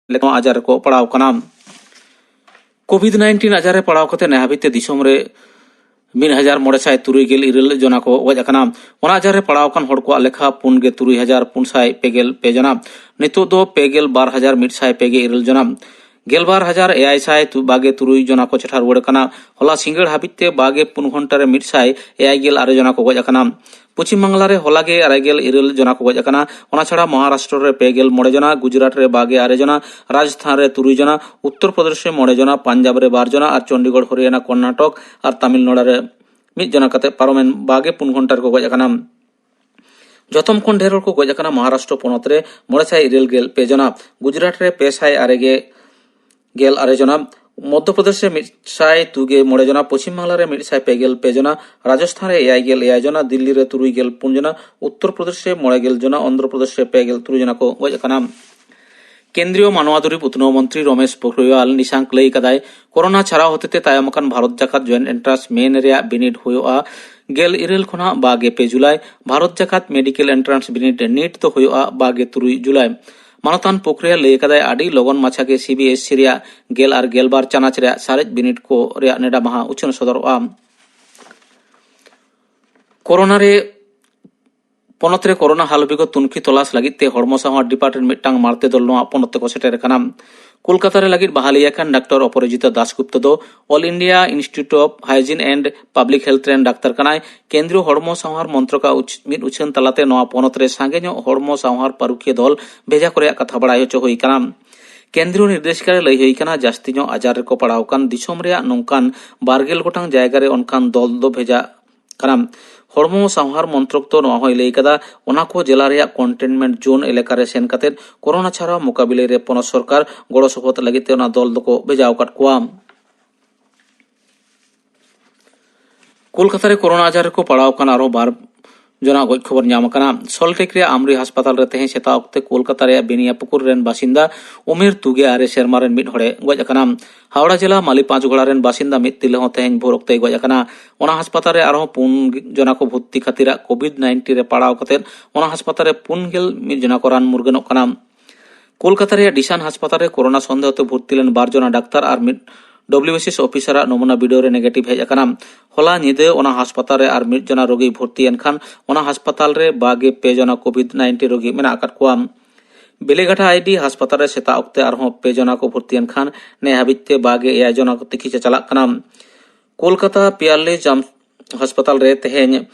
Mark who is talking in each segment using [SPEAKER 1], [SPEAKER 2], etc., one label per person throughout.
[SPEAKER 1] आजार को पड़ाव कना कोविड-19 आजार पड़ाव कते नेहाबिते दिसोम रे 1936 जना को गज अकना ओना आजार पड़ाव कन हड़ को लेखा 53,453 जना नितो दो 52,153 जना 12,623 जना को चेठा रुआड़ कना होला सिंगड़ हाबिते 24 घंटा रे 196 जना को गज अकना पश्चिम बांगला रे होलागे 294 जना को गज अकना ओना छाड़ा महाराष्ट्र रे 53 जना गुजरात रे 22 जना राजस्थान रे 3 जना उत्तर प्रदेश रे 9 जना पंजाब रे 12 जना और चंडीगढ़ हरियाणा कर्नाटक और तमिलनाडु रे 1 जना कते पारोमेन 24 घंटा को गज अकना जतम खन ढेर को गज अकना महाराष्ट्र पोनत रे 992 जना गुजरात रे 592 जना मध्य प्रदेश रे 103 जना पश्चिम बांगला रे 154 जना राजस्थान रे 81 जना दिल्ली रे 3 जना उत्तर प्रदेश रे 9 जना आंध्र प्रदेश रे 3 जना को गज अकना केंद्रीय मानवाधिकार उत्नव मंत्री रमेश पोखरियाल निशांक लई कदाय कोरोना छाड़ा होते तायमकान भारत जाकात जॉइंट एंट्रांस मेन रे बिनिड हुआ 17 खना 22 जुलाई भारत जाकात मेडिकल एंट्रांस बिनिड नीट तो हुआ 23 जुलाई मानतान पोखरियाल लई कदाय आडी लगन माछा के सीबीएसई रे 12 चानाच रे सारेज बिनिड को रे नेडा महा उछन सदरआ कोरोना रे पनत रे कोरोना हालबिगो तुनखी तलाश लगिते हड़मो साहा डिपार्टमेंट मिटांग मारते दल नोआ पनत को सेटेर कना कोलकाता रे लगित बहालिया खान डॉक्टर अपराजिता दासगुप्ता दो all India institute of hygiene and public health रेन डाक्तर कनाय केंद्रीय हड़मो साहार मंत्रका मिद उछन तलाते नोआ पनत रे सांगे नो हड़मो साहार पारुखिया दल भेजा करे कथा बड़ाय होचो होई कना केंद्रीय निर्देशिका लई होई कना जास्ती नो आजार को पड़ाव कान दिसोम रे नोंकान 12 गोटांग जायगा रे ओनकान दल दो भेजा कना हड़मो साहार मंत्रक तो नोआ होई लई कदा ओना को जिला रे कंटेनमेंट जोन एलाका रे सेन कते कोरोना छाड़ा मुकाबिले रे पन सरकार गड़ो सपोर्ट लगिते ओना दल दको भेजाव काट कोआ कोलकाता रे कोरोना आजार को पड़ाव कान आरो बार जना गज खबर नाम कना सल्टेक रे आमरी अस्पताल रे तेहे सेता ओक्ते कोलकाता रे बेनियापुकुर रेन बासिंदा उमेर 2 सेरमा रेन मिड हड़े गज अकना हावड़ा जिला माली 5 घोड़ा रेन बासिंदा मिद तिले हो तेहेन भोर ओक्ते गज अकना ओना अस्पताल रे आरो 4 जना को भर्ती खातिरा कोविड-19 रे पड़ाव कते ओना अस्पताल रे 41 जना को रान मुरगन कना कोलकाता रे डिसान अस्पताल रे कोरोना संदेह ते भर्ती लेन 12 जना डाक्तार और मिड डब्ल्यूबीएस ऑफिसर नमूना वीडियो रे नेगेटिव हेज अकना होला निदे ओना अस्पताल रे और 1 जना रोगी भर्ती एनखान ओना अस्पताल रे 22 जना कोविड-19 रोगी मेना आकात कोआ बेलेघाटा आईडी अस्पताल रे सेता ओक्ते आरो 2 जना को भर्ती एनखान ने हाबिते 22 जना को तिखिचा चला कना कोलकाता पियाले जाम अस्पताल रे तेहेन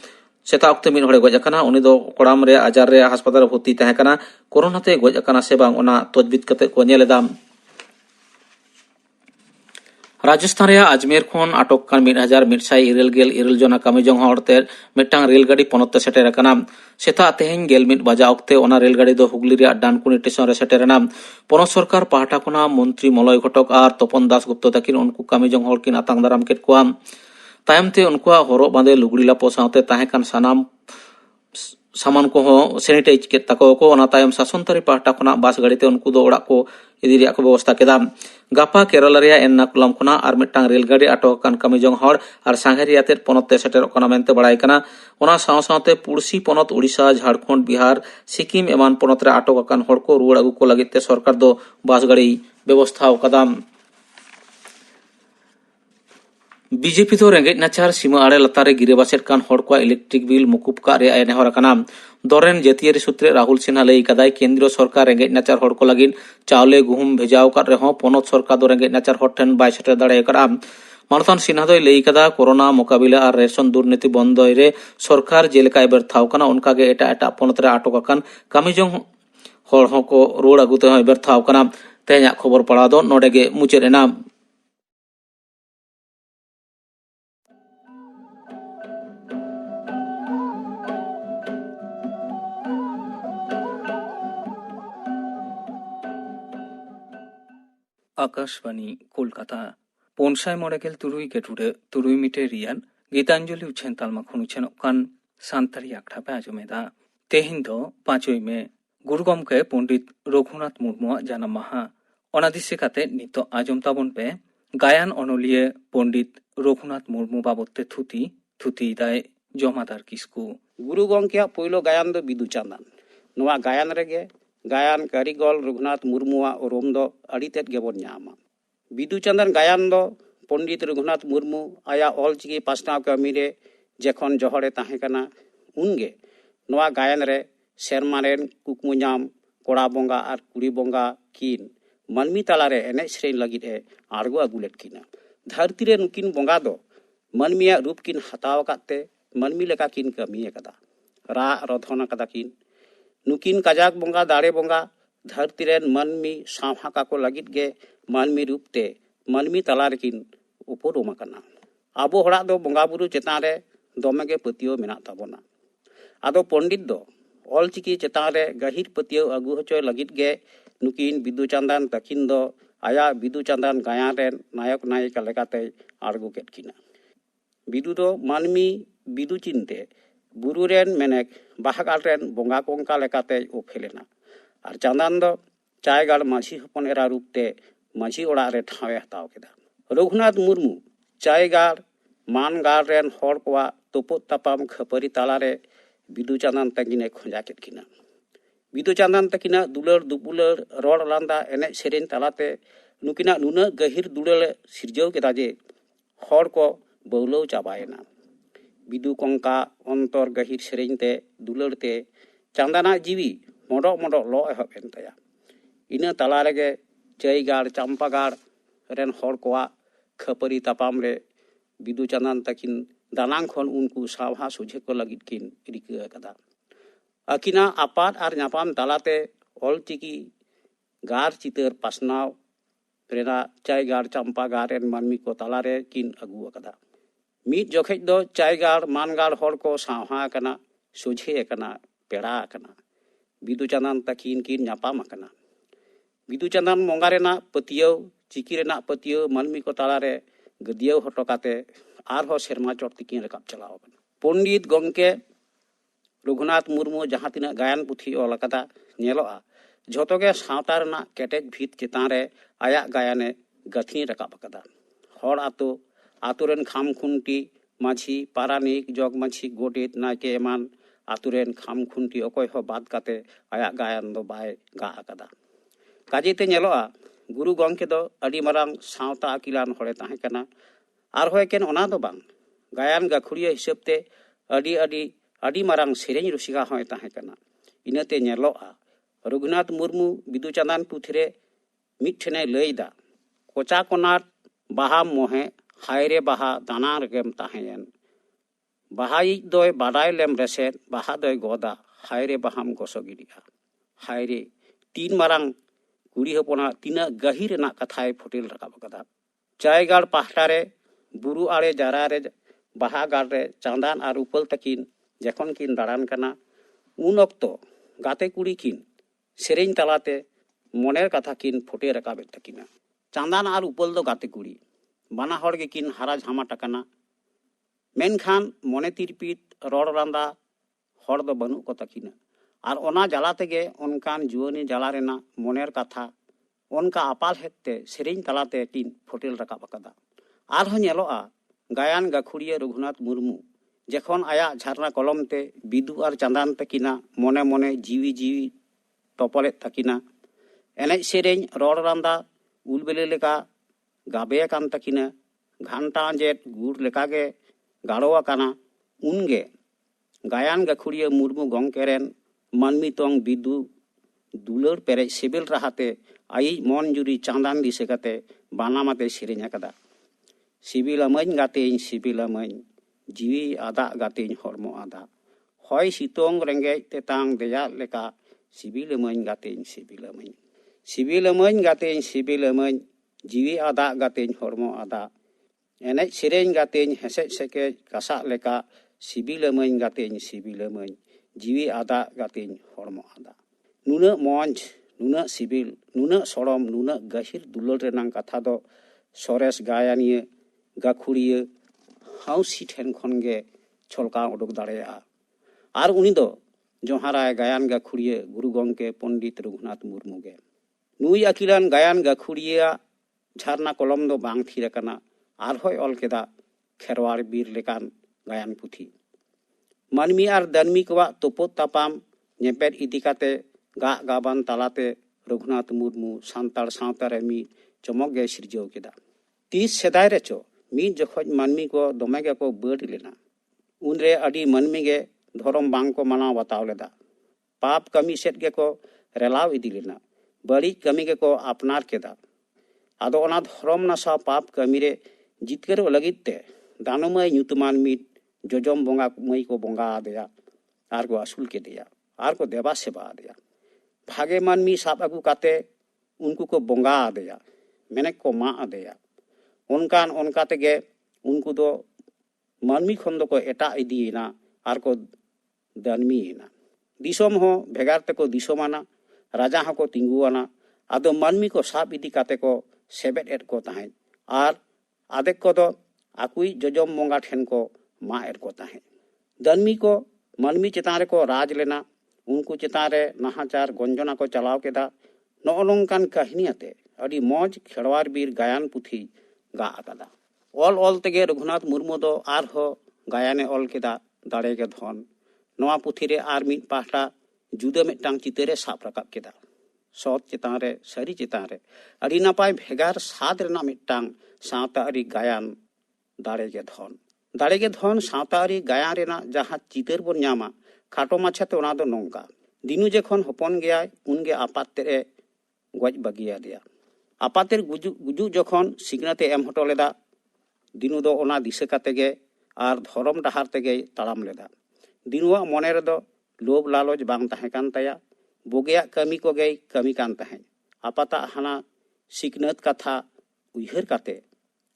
[SPEAKER 1] सेता ओक्ते मिन हड़े गज अकना उनी दो कोड़ाम रे आजार रे अस्पताल भर्ती तहे कना कोरोना ते गज अकना से बांग ओना तजबीद कते को नेलेदा राजस्थान रे अजमेर खन आटक कान 1177 जना कामिजोंग हड़ते मिटांग रेलगाड़ी पनत सेटेर कना सेता तेहेन 11 बजा ओक्ते ओना रेलगाड़ी दो हुगली रे डानकुनी स्टेशन रे सेटेरना पनत सरकार पाहटा खना मंत्री मलय घटक और तपन दास गुप्ता तकिन उनको कामिजोंग हड़ किन आतांग दाराम केट कोआ तायमते उनको हरो बांधे लुगड़ी लापो साथे ताहे कान सानाम सामान को सैनिटाइज के तको को ओना तायम शासनतारी पाहटा खना बास गाड़ीते उनको दो ओड़ा को इदी रिया को व्यवस्था केदा गापा केरला रे एन्नाकुलम खना और मिटांग रेलगाड़ी आटक कान कामिजोंग हड़ और सांघारियाते पनते सेटेर कना मेनते बड़ाय कना ओना साथे पुरसी पनत उड़ीसा झारखंड बिहार सिक्किम एमान पनत रे आटक कान हड़ को रुवाड़ आगु को लागिते सरकार दो बास गाड़ी व्यवस्था कदा बीजेपी तो रेंगेज नाचार सीमा आड़े लतारे गिरेबासेट कान हड़ को इलेक्ट्रिक बिल मुकुब का रे नेहर कना दरेन जतियारी सूत्रे राहुल सिन्हा लई कदाय केंद्रीय सरकार रेंगेज नाचार हड़ को लगिन चावले गुहुम भेजाव का रेहो पनत सरकार दो रेंगेज नाचार हड़ ठेन बाय सेटर दाड़े करा मानतान सिन्हा दो लई कदा कोरोना मुकाबिला और रेशन दुर्नीति बंद रे सरकार जेलेका एबर थाव कना उनका गे एटा एटा पनत रे आटक कान कामिजोंग हड़ हो को रोड अगुते हो एबर थाव कना तेया खबर पड़ा दो नोडे गे मुचेद एना आकाशवाणी कोलकाता पोनसाय मॉडेल तुरुई के टुडे तुरुई मिटे रियान गीतांजलि उछेन तालमा खुनुछेन कान सांतारी आखड़ा पे आजमेदा तेहिन दो 5 में गुरु गमके पंडित रघुनाथ मुर्मू जाना माहा अनादिसे काते नितो आजम ताबन पे गायन अनलिये पंडित रघुनाथ मुर्मू बाबते थुती दाय जमादार किसकु
[SPEAKER 2] गुरु गमके पहिलो गायन दो बिदु चांदन नोआ गायन रेगे गायन कारीगल रघुनाथ मुर्मुआ ओरम दो अड़ी तेद गेबोन ᱧᱟᱢᱟ। बिदु चंदन गायन दो पंडित रघुनाथ मुर्मू आया ऑलचिकी पासनाव कामी रे जखन जहरे ताहे कना उनगे नोआ गायन रे सेरमा रेन कुकमु ᱧᱟᱢ कोड़ा बोंगा और कुड़ी बोंगा किन मनमी तालारे एने सेरेन लगित ए आड़गो अगुलेट किना। धरती रे नुकिन बोंगा दो मनमिया रूप किन हताव काते मनमी लेका किन कमी कदा रा रधना कदा किन नुकिन काजाक बोंगा दाड़े बोंगा धरती रेन मनमी सावहा का को लगित गे मनमी रूपते मनमी तालारे किन उपरोमा कना। आबो हड़ा दो बोंगा बुरु चेतान रे दोमे गे पतियो मेना ताबोना। आदो पंडित दो ऑलचिकी चेतान रे गहिर पतियो अगु हचोय लगित गे नुकिन बिदु चंदन तकिन दो आया बिदु चंदन गायन रेन नायक नायिका लेकाते आड़गो केट किना। बिदु दो मनमी बिदु चिनते बुरु रेन मेनेक बाहागाल रेन बोंगा कोंका लेकाते ओफेलेना और चंदन दो चायगाल माझी हपन एरा रूपते माझी ओड़ा रे ठावे हताव केदा। रघुनाथ मुर्मू चायगाल मानगाल रेन हर कोआ तोपो तापाम खपरी तालारे बिदु चंदन तकिने खोजा केट किना। बिदु चंदन तकिना दुलर दुपुलर रोड लांदा एने सेरेन तालाते नुकिना नुना गहिर दुलर सिरजव केदा जे हर को बौलौ चाबायना। बिदु कोंका अंतर गहिर सेरेनते दुलरते चंदना जीवी मोडो मोडो लो एहब एन तया। इना तालारेगे चैगाड़ चंपागाड़ रेन हर कोआ खपरी तापाम रे बिदु चंदन तकिन दानांग खन उनको सावहा सुझे को लगित किन रिका कदा। अकिना आपात आर नापाम तालाते ऑलचिकी गार चितर पासनाव रेना चायगाड़ चंपागाड़ रेन मनमी को तालारे किन अगु कदा। मीत जोखेज दो चायगाड़ मानगाड़ हर को सावहा कना सुझे कना पेड़ा कना बिदु चंदन तकिन किन नापाम कना। बिदु चंदन मोंगा रेना पतियो चिकी रेना पतियो मनमी को तालारे गदियो हटो काते आरहो सेरमा चोट तिकिन रकाब चलाव कना। पंडित गंके रघुनाथ मुर्मू जहाँ तिना गायन पुथी ऑल कदा नेलोआ झोतोगे सावता रेना केटेज भीत चेतान रे आया गायने गथनी रकाब कदा। हर आतो आतुरेन खाम खुंटी माझी पारानिक जग माझी गोडेत नाके एमान आतुरेन खाम खुंटी अकोय हो बात काते आया गायन दो बाय गा कदा। काजेते नेलोआ गुरु गंके दो अडी मरांग सावता अकिलान हड़े ताहे कना आर होय केन ओना दो बांग गायन गाखुड़िया हिसाबते अडी अडी अडी मरांग सेरेन रसिका होय ताहे कना। इनाते नेलोआ रघुनाथ मुर्मू बिदु चंदन पुथरे मिठने लैदा कोचा कोनाट बाहा मोहे हायरे बाहा दाना रगेम ताहेन बाहाई दोय बाडाय लेम रेसेन बाहा दोय गोदा हायरे बाहाम गोसोगिरिया। हायरे तीन मरांग कुड़ी हपना तीना गहिर ना कथाय फुटिल रकाब कदा। चायगाड़ पाहटारे बुरु आड़े जारा रे बाहा गाड़ रे चांदान आर उपल तकिन जखन किन दाड़ान कना उन अक्तो गाते कुड़ी किन सेरेन तालाते मोनेर कथा किन फुटे रकाबेत तकिना। चांदान आर उपल दो गाते कुड़ी बाना हड़ गे किन हारा झामा टकना मेनखान मोने तिरपित रोड रांदा हड़ दो बनू को तकिना और ओना जला तेगे उनकान जुआनी जला रेना मोनेर कथा उनका आपाल हेते सेरेन तालाते किन फुटेल रकाब कदा। आरहो नेलोआ गायन गाखुड़िया रघुनाथ मुर्मू जखन आया झरना कलमते बिदु आर चंदन तकिना मोने मोने जीवी जीवी तोपले तकिना एने सेरेन रोड रांदा उलबेले लेका गाबे कान तकिना घंटा जेट गुड़ लेकागे गाड़ोआ काना उनगे गायन गाखुड़िया मुर्मू गंकेरेन मनमी तोंग बिदु दुलर पेरे सिबिल रहाते आई मन जुरी चांदान दिसे कते बानामाते सेरेन कदा। सिबिलामैन गातेन सिबिलामैन जीवी आदा गातेन हरमो आदा हय सितोंग रेंगे तेतांग देया लेका सिबिलामैन गातेन सिबिलामैन सिबिलामैन गातेन सिबिलामैन जीवी आदा गातेन हरमो आदा एने सेरेन गातेन हेसे सेके कासा लेका सिबिलामैन गातेन सिबिलामैन जीवी आदा गातेन हरमो आदा। नुना मंच नुना सिबिल नुना सड़म नुना गहिर दुलर रेनांग कथा दो सरेस गायनिया गाखुड़िया हाउसी ठेन खनगे छलका उडुक दाड़ेया। आर उनी दो जोहाराय गायन गाखुड़िया गुरु गंके पंडित रघुनाथ मुर्मू गे। नुई अकिलान गायन गाखुड़िया झरना कलम दो बांग थीर कना आरहोय ऑल केदा खेरवाड़ बीर लेकान गायन पुथी। मनमी आर दनमी कोवा तोपो तापाम नेपेद इदिकाते गा गाबान तालाते रघुनाथ मुर्मू सांताड़ सावता रे मी चमक गे सिरजव केदा। तीस सेदाय रे चो मी जखोज मानमी को दमे गे को बड़ी लेना उनरे अडी मानमी गे धर्म बांग को मनाव बताव लेदा। पाप कमी सेट गे को रेलाव इदी लेना बड़ी कमी गे को अपनार केदा। आदो ओना धर्म नसा पाप कमी रे जितकर लगित ते दानमय ᱧᱩᱛᱩᱢᱟᱱ ᱢᱤᱫ ᱡᱚᱡᱚᱢ ᱵᱚᱸᱜᱟ ᱢᱟᱹᱭ ᱠᱚ ᱵᱚᱸᱜᱟ ᱟᱫᱮᱭᱟ ᱟᱨ ᱠᱚ ᱟᱹᱥᱩᱞ ᱠᱮᱫᱮᱭᱟ ᱟᱨ ᱠᱚ ᱫᱮᱵᱟ ᱥᱮᱵᱟ ᱟᱫᱮᱭᱟ। भागे मानमी साब अगू काते उनको को बोंगा आदेया मेनेक को मा आदेया उनकान उनका तेगे उनको दो मानमी खन दो को एटा इदीना आर को दानमीना दिसोम हो भेगार ते को दिसोमाना राजा हो को तिंगुआना आदो मानमी को साब इदी काते को सेबेट एट को ताहें आर आदेक को दो आकुई जजम मोंगा ठेन को मा एट को ताहें। दानमी को मानमी चेतान को राज लेना उनको चेतान रे नाहाचार गंजना को चलाव केदा। नौनोंकान कहानी आते अड़ी मौज खेड़वार बीर गायन पुथी गा आकादा। ऑल ऑल तेगे रघुनाथ मुर्मू दो आर हो गायने ऑल केदा दाड़े के धन नवा पुथी रे आर मिट पाहटा जुदा मिटांग चितरे साप रकाब केदा। सौत चेतान रे सरी चेतान रे अड़ी नापाय भेगार साद रेना मिटांग सावता अरी गायन दाड़े के धन सावता अरी गायन रेना जहां चितर बोन ᱧᱟᱢᱟ खाटो माछाते ओना दो नोंका दिनु जेखन हपन गया उनगे आपाते गज बगिया दिया आपातेर गुजु जखन सिगनाते एम हटो लेदा दिनु दो ओना दिशा कातेगे आर धरम डाहार तेगे ताड़ाम लेदा। दिनुआ मने रे दो लोभ लालच बांग ताहे कान ताया बोगेया कमी को गई कमी कान ताहे आपाता हाना सिकनत कथा उइहर काते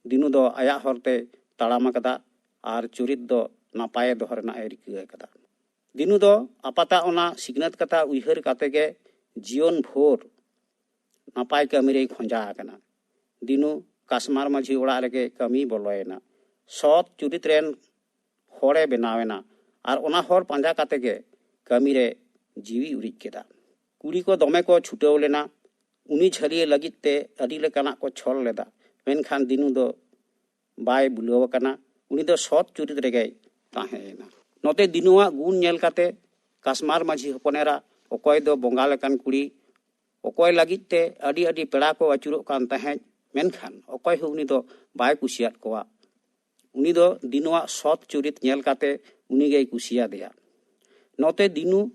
[SPEAKER 2] दिनु दो आया हरते ताड़ाम कदा आर चुरित दो नापाय दोहरना रिका कदा। दिनु दो आपाता ओना सिकनत कथा उइहर काते गे जीवन भोर नापाय कमी रे खोंजा आकना। दिनु कासमार माझी ओड़ा रेगे कमी बोलोयना सत चुरित रेन होड़े बनावेना आर ओना होर पांजा काते गे कमी रे जीवी उरिज केदा। कुड़ी को दमे को छुटेव लेना उनी झलिए लगित ते अडी लेकाना को छल लेदा मेनखान दिनु दो बाय बुलाव कना उनी दो सत चुरित रेगे ताहेना। नोते दिनुआ गुण नेल काते कासमार माझी हपनेरा ओकय दो बोंगा लेकान कुड़ी ओकय लगित ते अडी अडी पेड़ा को अचुरो कान ताहे मेनखान ओकय हो उनी दो बाय कुसियात कोआ उनी दो दिनुआ सत चुरित नेल काते उनी गे कुसिया देया। नोते दिनु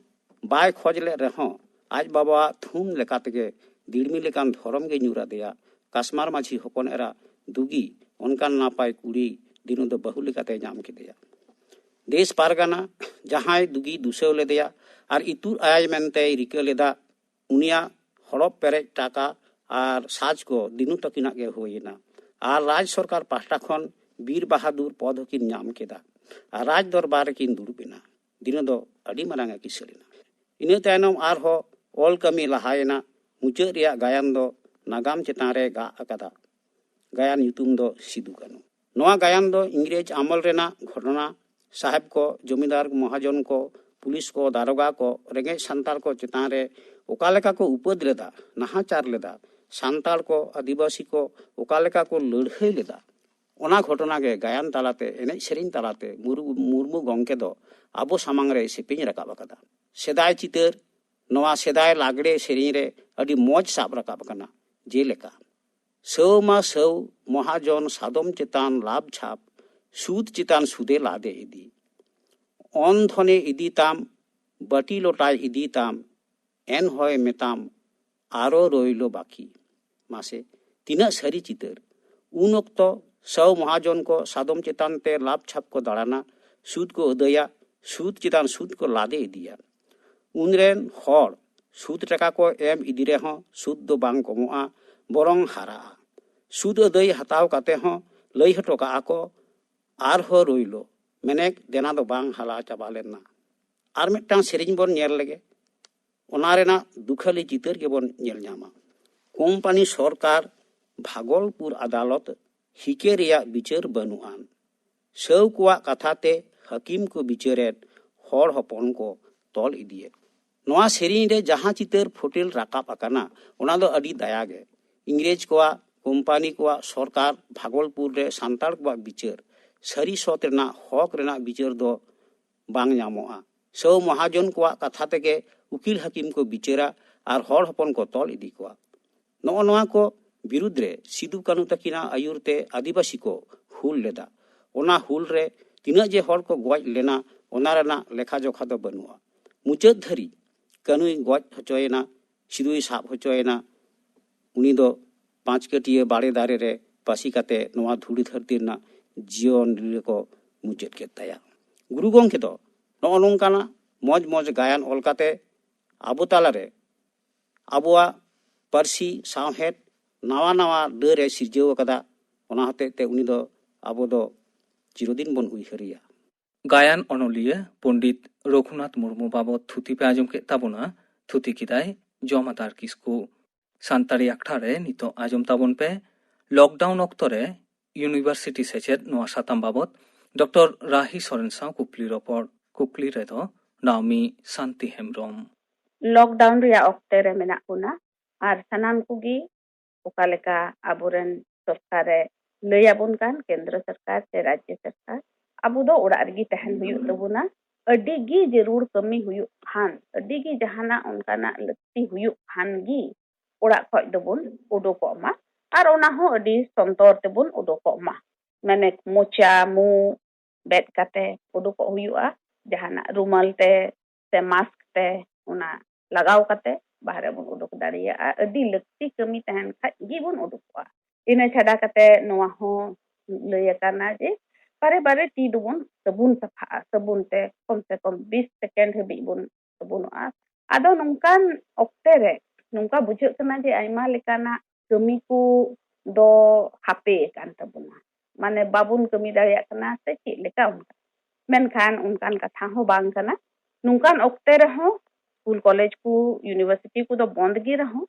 [SPEAKER 2] बाय खोजले रहो आज बाबा थुम लेकाते दिड़मी लेकान धरम गे ᱧᱩᱨᱟ देया। कासमार माझी हपन एरा दुगी उनकान नापाय कुड़ी दिनु दो बहु लेकाते ᱧᱟᱢ केदेया। देश पारगाना जहां दुगी दुसेव लेदेया आर इतुर आय मेनते रिका लेदा उनिया हड़प पेरेज टाका आर साज को दिनु तकिना गे होइना आर राज सरकार पाहटा खन बीर बहादुर पद किन ᱧᱟᱢ केदा आर राज दरबार किन दुड़बिना दिनु दो अडी मारांगा किसलिना। इना तायनम आर हो ऑल कमी लहायना मुचाद रिया गायन दो नागाम चेतान रे गा अकादा गायन ᱧᱩᱛᱩᱢ दो सिदु कानू। नोआ गायन दो इंग्रेज आमल रेना घटना साहेब को जमींदार महाजन को पुलिस को दारोगा को रेंगे सांताल को चेतान रे ओकालेका को उपद लेदा नाहाचार लेदा सांताल को आदिवासी को ओकालेका को लड़ाई लेदा ओना घटना गे गायन तालाते एने सेरिन तालाते मुर्मू गंके दो आबो सामांग रे सेपिङ रकाब अकादा। सेदाय चितर नोआ सेदाय लागड़े सेरिन रे अडी मौज साब रकाब कना जेलेका सौ मा सौ महाजन सादम चेतान लाभ छाप सूद चितान सुदे लादे इदी अन धने इदी ताम बाटी लोटाय इदी ताम एन होय मेताम आरो रोइलो बाकी मासे तीना सरी चितर उन ओक्तो सौ महाजन को सादम चेतान ते लाभ छाप को दाड़ाना सूद को अदया सूद चितान सूद को लादे इदिया। उनरेन हर सूद टाका को एम इदी रे हो सूद दो बांग कमोआ बरंग हारा सूद अदय हताव काते हो लई हटो का आको आर हो रोइलो मेनेक देना दो बांग हाला चाबा लेना आर मिटांग सेरिंग बोन नेल लेगे ओना रेना दुखली चितर के बोन नेल ᱧᱟᱢᱟ। कोम्पानी सरकार भागलपुर अदालत हिके रिया बिचार बनुआन सौ कुआ कथाते हकीम को बिचारेत हर हपन को तोल इदिए। नोआ सेरिंग रे जहां चितर फोटेल राकाब अकाना ओना दो अडी दायागे इंग्रेज कोआ कोम्पानी कोआ सरकार भागलपुर रे सांताल कोआ बिचार सरी सत रेना हक रेना बिचार दो बांग ᱧᱟᱢᱚᱜᱼᱟ। सौ महाजन कोआ कथा तेगे उकिल हकीम को बिचारा और हर हपन को तल इदी कोआ नौ नवा को विरुद्ध रे सिदु कानू तकिना आयुरते आदिवासी को हुल लेदा ओना हुल रे तिना जे हर को गज लेना ओना रेना लेखा जोखा दो बनुआ मुचाद धरी कानूई गज हचोयना सिदुई साब हचोयना उनी दो 5 कटिया बाड़े दारे रे पासी काते नवा धुड़ी धरती ना जीवन को मुचाद के ताया गुरु गोंके दो नौ नोंकाना मौज मौज गायन ओलकाते आबो तालारे आबोआ पारसी सावहेद नावा नावा डरे सिरजेव कदा ओना हतेते उनी दो आबो दो चिरदिन बन उइहरिया
[SPEAKER 1] गायन अनलिया पंडित रघुनाथ मुर्मू बाबद थुति पे आजम के ताबोना थुति किदाय जमादार किसकु सान्ताड़ी आखड़ा रे नितो आजम ताबोन पे लॉकडाउन अक्तरे यूनिवर्सिटी सेचेद नोआ साताम बाबद डॉक्टर राही सोरेन साव कुकली रपड़ कुकली रे दो नामी शांति हेमब्रम
[SPEAKER 3] लॉकडाउन रिया ऑक्टे रे मेना कुना आर सनाम कुगी ओकालेका आबोरेन सरकार लैयाबोन कान केंद्र सरकार से राज्य सरकार आबो दो ओड़ा रगी तहन हुयु तबुना अड्डी गी जरूर कमी हुयु खान अड्डी गी जहाना उनकाना लक्ति हुयु खान गी ओड़ा खoj दबुन उडोको मा आर ओना हो अड्डी संतोर तेबुन उडोको मा माने मोचा मु बेट काते उडोको हुयुआ जहाना रुमाल ते से मास्क ते ओना लगाव काते बाहरे बुन उडुक दाड़िया अड्डी लक्ति कमी तहन खाज गी बुन उडुकोआ इने छाड़ा काते नोआ हो लैया काना जे बारे बारे टी दुबुन सबुन सफा सबुन ते कम से कम 20 सेकेंड हबी बुन सबुनआ आदो नोंकान ऑक्टे रे नोंका बुझे कना जे आइमा लेकाना कमी को दो हापे कान तबुना माने बाबुन कमी दाड़िया कना से ची लेका उनका मेनखान उनकान कथा हो बांग कना नोंकान ऑक्टे रे हो स्कूल कॉलेज को यूनिवर्सिटी को दो बंद गी रहो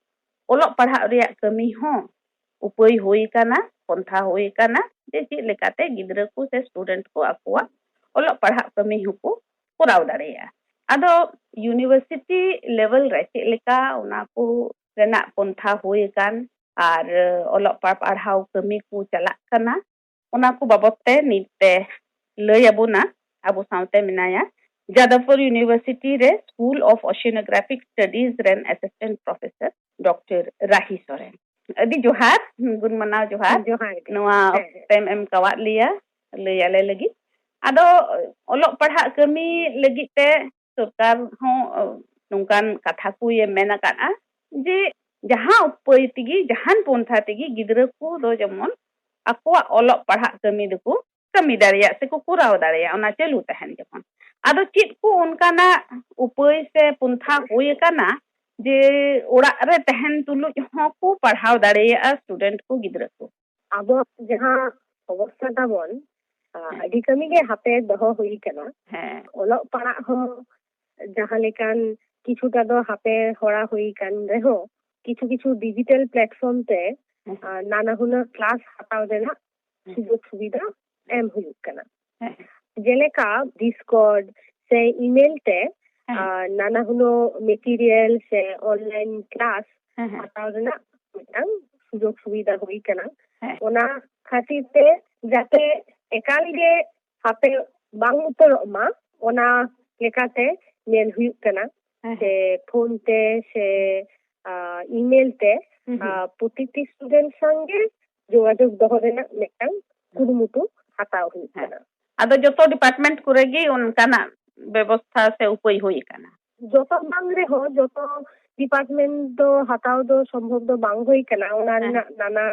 [SPEAKER 3] ओलो पढ़ा रिया कमी हो उपाय होई काना पंथा होई काना जे ची लेकाते गिद्रा को से स्टूडेंट को आकुआ ओलो पढ़ा कमी हुको कोराव दाड़िया आदो यूनिवर्सिटी लेवल रे ची लेका ओना को रेना पंथा होई कान आर ओलो पढ़ाव कमी को चला काना ओना को बाबते नीते लैयाबोना आबो सावते मिनाया जादवपुर यूनिवर्सिटी रे स्कूल ऑफ ओशियोनोग्राफिक स्टडीज रेन assistant professor doctor Rahi Soren अदी जोहार गुन मनाव जोहार नोआ टाइम एम कवात लिया लैयाले लगी आदो ओलो पढ़ा कमी लगी ते सरकार हो नोंकान कथा को ये मेना काना जे जहां उपाय तिगी जहान पंथा तिगी गिद्रा को दो जमन आकोआ ओलो पढ़ा कमी दको कमी दाड़िया से को कुराव दाड़िया ओना चलू तहन जमन आदो चित को उनकाना उपाय से पंथा होय काना जे ओड़ा रे तहन तुलुज हो को पढ़ाव दाड़िया स्टूडेंट को गिद्रा को
[SPEAKER 4] आबो जहां अवस्था ताबन अडी कमी गे हाते दहो हुई कना
[SPEAKER 3] है
[SPEAKER 4] ओलो पढ़ा हो जहां लेकान किछुटा दो हाते होड़ा हुई कान रेहो किछु किछु डिजिटल प्लेटफॉर्म ते नाना हुना क्लास हटाव देना सुजोग सुविधा एम हुई कना जेलेका डिस्कॉर्ड से ईमेल ते नाना हुनो मटेरियल से ऑनलाइन क्लास हटाव देना मिटन सुजोग सुविधा हुई कना ओना खातिर ते जाते एकाल गे हाते बांग उतर मा ओना लेकाते नेल हुई कना से फोन ते से ईमेल ते प्रतिटी स्टूडेंट संगे जोगाजोग दहो देना मिटन कुरुमुटु हटाव हुई कना
[SPEAKER 3] आदो जोतो डिपार्टमेंट कुरेगी उनकाना व्यवस्था से उपाय होई काना
[SPEAKER 4] जोतो बांग रे हो जोतो डिपार्टमेंट दो हटाव दो संभव दो बांग होई कना ओना नाना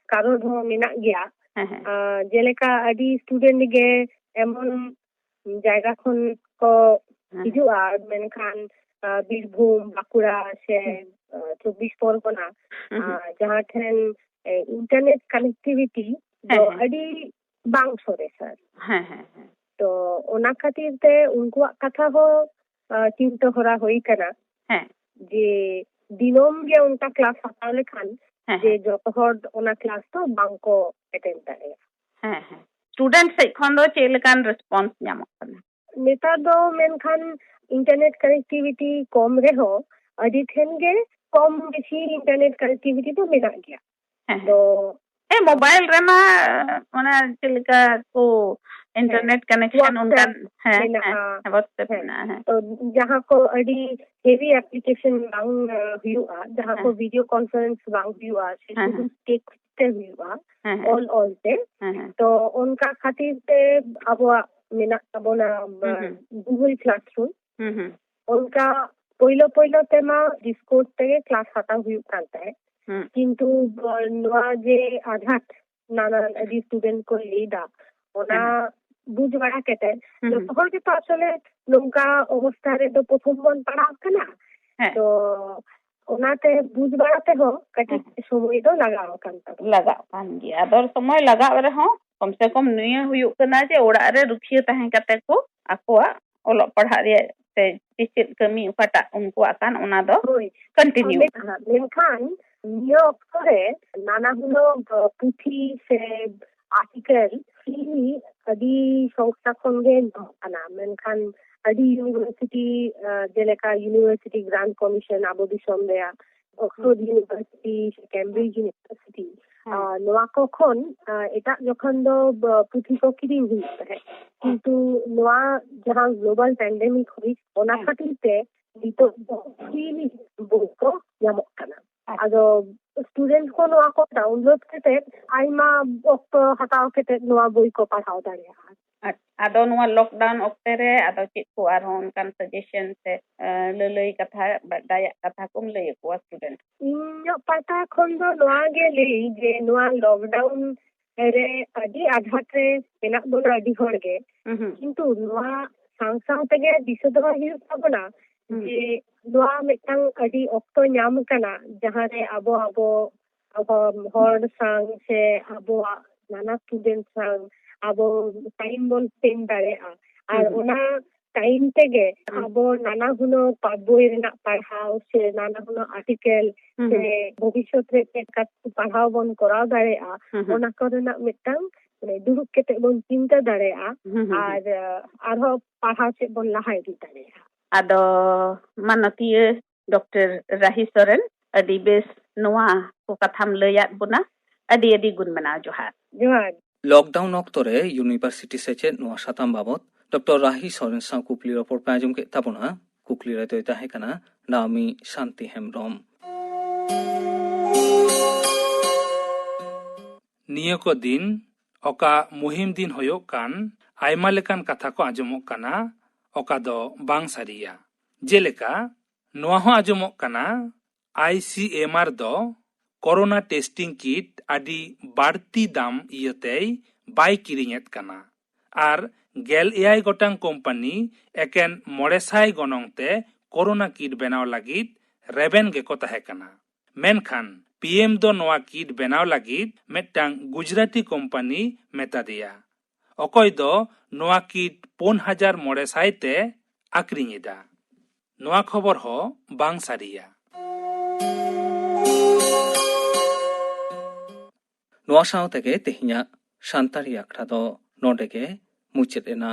[SPEAKER 4] कारण हो मेना गया जेलेका अडी स्टूडेंट गे एमन जायगा खन को हिजुआ मेनखान बीरभूम बाकुड़ा से 24 परगना जहां ठेन इंटरनेट कनेक्टिविटी दो अडी बांग सोरे सर तो ओना खातिर ते उनको कथा हो चिंता होरा होई कना जे दिनोम गे उनका क्लास हटाव लेखान जे जो हर ओना क्लास तो बांग को अटेंड दाड़िया
[SPEAKER 3] स्टूडेंट से खन दो चेलकान रिस्पांस ᱧᱟᱢᱚᱜ ᱠᱟᱱᱟ
[SPEAKER 4] नेता दो मेनखान इंटरनेट कनेक्टिविटी कम रे हो अडी ठेन गे कम बेसी इंटरनेट कनेक्टिविटी तो मेना गया तो
[SPEAKER 3] ए मोबाइल रे मा ओना चेलका को इंटरनेट कनेक्शन उनका है WhatsApp
[SPEAKER 4] है।
[SPEAKER 3] मेना है
[SPEAKER 4] तो जहाँ को अड़ी हेवी एप्लीकेशन बांग हुआ जहाँ को वीडियो कॉन्फ्रेंस बांग हुआ शुद्ध टेक्स्ट ते हुआ ऑल ते तो उनका खातिर ते अब मेना अबोना गूगल क्लासरूम उनका पहिलो तेमा डिस्कोर्स ते क्लास हाता हुई कांता है किंतु नवा जे आधात नाना अडी स्टूडेंट को लीडा ओना बुझ बड़ा केते तो हर के तो असले नोंका अवस्था रे तो प्रथम बन पढ़ाव कना तो ओनाते बुझ बड़ाते हो कटी समय तो लगाव कान
[SPEAKER 3] गया अदर समय लगाव रे हो कम से कम निया हुई कना जे ओड़ा रे रुखिए तहे कते को आकोआ ओलो पढ़ा रे से चिचित कमी उकाटा उनको आकान ओना दो कंटिन्यू
[SPEAKER 4] लेखान नियो अक्सरे नाना हुनो पुथी से आर्टिकल फ्री अडी संस्था खंगे ना मेनखान अडी यूनिवर्सिटी जेलेका यूनिवर्सिटी ग्रांट कमीशन आबो दिसम देया ऑक्सफोर्ड यूनिवर्सिटी कैम्ब्रिज यूनिवर्सिटी नोआ को खन एटा जखन दो पुथी को किरिंग हुई है किंतु नोआ जहां ग्लोबल पैंडेमिक हुई ओना खातिर ते दितो फ्री बुक यामो कना आदो स्टूडेंट को नोआ को डाउनलोड करते आइमा ऑक्ट हटाओ के नोआ बोई को पढ़ाओ दाड़िया
[SPEAKER 3] आदो नोआ लॉकडाउन ऑक्टे रे आदो चित को आर होन कान सजेशन से ललई कथा दाया कथा कुम लई को स्टूडेंट
[SPEAKER 4] इन्यो पता खन दो नोआ गे लई जे नोआ लॉकडाउन रे अडी आधात रे मेना बोल अडी होड़ गे किंतु नोआ सांसाव तेगे दिसो दो हिउ सबना जे नोआ मिटांग अडी ऑक्टो न्याम कना जहां रे अबो हॉर सांग से अबो नाना स्टूडेंट सांग अबो टाइम बोल स्पेंड दारे और ओना टाइम तेगे अबो नाना हुनो पाबोय रेना पढ़ाओ से नाना हुनो आर्टिकल से भविष्यत रे का पढ़ाओ बन कराव दारे ओना करना मिटांग दुरुक केते बन चिंता दारे और आरो पढ़ाओ से बन लहाय दी दारे
[SPEAKER 3] आदो मानतीय डॉक्टर राही सोरेन अडी बेस नोआ को कथाम लयात बुना अडी गुण मना जोहार
[SPEAKER 1] लॉकडाउन ऑक्टोरे यूनिवर्सिटी सेचेद नोआ साताम बाबत डॉक्टर राही सोरेन सा कुकली रपोर पे आजम के ताबुना कुकली रे तोय ताहे कना नामी शांति हेमब्रम नियो को दिन ओका मुहिम दिन होयो कान आयमा लेकान कथा को आजमोक काना ओका दो बांग सारिया जेलेका नोआ हो आजमोक काना ICMR दो कोरोना टेस्टिंग किट आदि बाड़ती दाम इयतेई बाय किरिङेत काना आर गेल एआई गोटांग कंपनी एकेन 900 गनंगते कोरोना किट बनाव लागिद रेबेन गेको ताहे काना मेनखान पीएम दो नोआ किट बनाव लागिद मेटांग गुजराती कंपनी मेता दिया अकय दो नोआ किट 4900 ते आक्रिङेदा नोआ खबर हो बांग सारिया नोआ साव तेगे तेहिया सान्तारी आखड़ा दो नोडेगे मुचेद एना।